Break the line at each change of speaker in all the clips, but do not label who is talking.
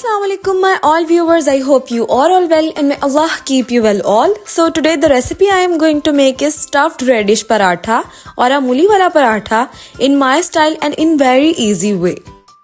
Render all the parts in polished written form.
Assalamualaikum my all viewers. I hope you are all well and may Allah keep you well all. So today the recipe I am going to make is stuffed radish paratha or a mooli paratha in my style and in very easy way.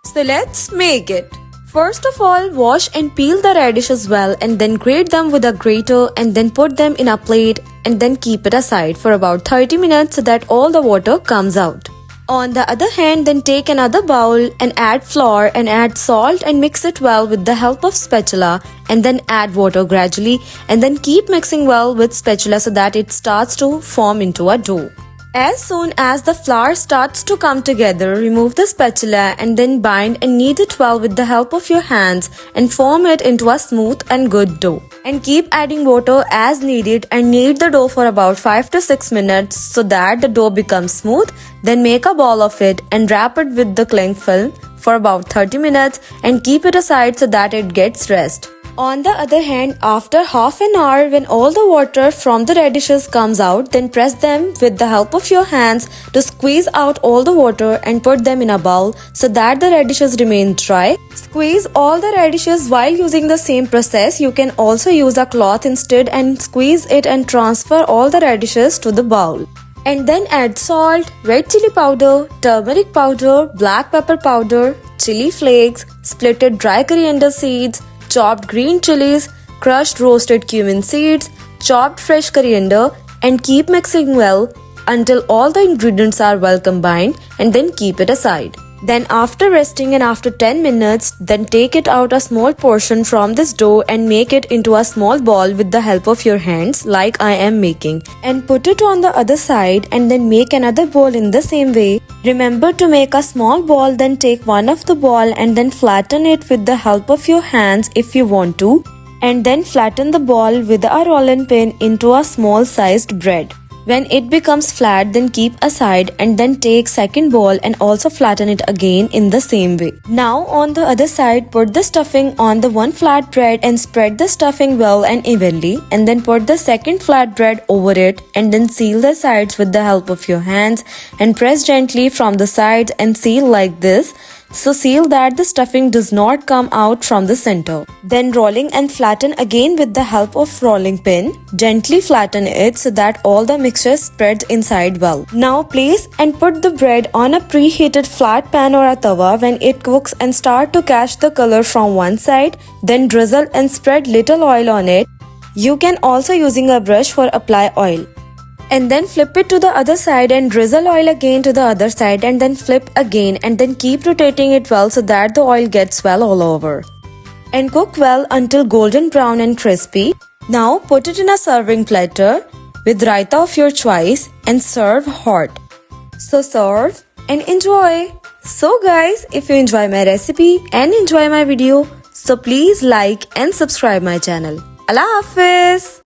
So let's make it. First of all, wash and peel the radishes well and then grate them with a grater and then put them in a plate and then keep it aside for about 30 minutes so that all the water comes out. On the other hand, then take another bowl and add flour and add salt and mix it well with the help of spatula and then add water gradually and then keep mixing well with spatula so that it starts to form into a dough. As soon as the flour starts to come together, remove the spatula and then bind and knead it well with the help of your hands and form it into a smooth and good dough. And keep adding water as needed and knead the dough for about 5 to 6 minutes so that the dough becomes smooth. Then make a ball of it and wrap it with the cling film for about 30 minutes and keep it aside so that it gets rest. On the other hand, after half an hour when all the water from the radishes comes out, then press them with the help of your hands to squeeze out all the water and put them in a bowl so that the radishes remain dry. Squeeze all the radishes while using the same process. You can also use a cloth instead and squeeze it and transfer all the radishes to the bowl. And then add salt, red chili powder, turmeric powder, black pepper powder, chili flakes, splitted dry coriander seeds, chopped green chilies, crushed roasted cumin seeds, chopped fresh coriander and keep mixing well until all the ingredients are well combined and then keep it aside. Then after resting and after 10 minutes, then take it out a small portion from this dough and make it into a small ball with the help of your hands like I am making. And put it on the other side and then make another ball in the same way. Remember to make a small ball, then take one of the ball and then flatten it with the help of your hands if you want to. And then flatten the ball with a rolling pin into a small sized bread. When it becomes flat, then keep aside and then take second ball and also flatten it again in the same way. Now on the other side, put the stuffing on the one flat bread and spread the stuffing well and evenly and then put the second flat bread over it and then seal the sides with the help of your hands and press gently from the sides and seal like this. So seal that the stuffing does not come out from the center. Then rolling and flatten again with the help of rolling pin. Gently flatten it so that all the mixture spreads inside well. Now place and put the bread on a preheated flat pan or a tawa when it cooks and start to catch the color from one side. Then drizzle and spread little oil on it. You can also using a brush for apply oil. And then flip it to the other side and drizzle oil again to the other side and then flip again and then keep rotating it well so that the oil gets well all over. And cook well until golden brown and crispy. Now put it in a serving platter with raita of your choice and serve hot. So serve and enjoy. So guys, if you enjoy my recipe and enjoy my video, so please like and subscribe my channel. Allah Hafiz.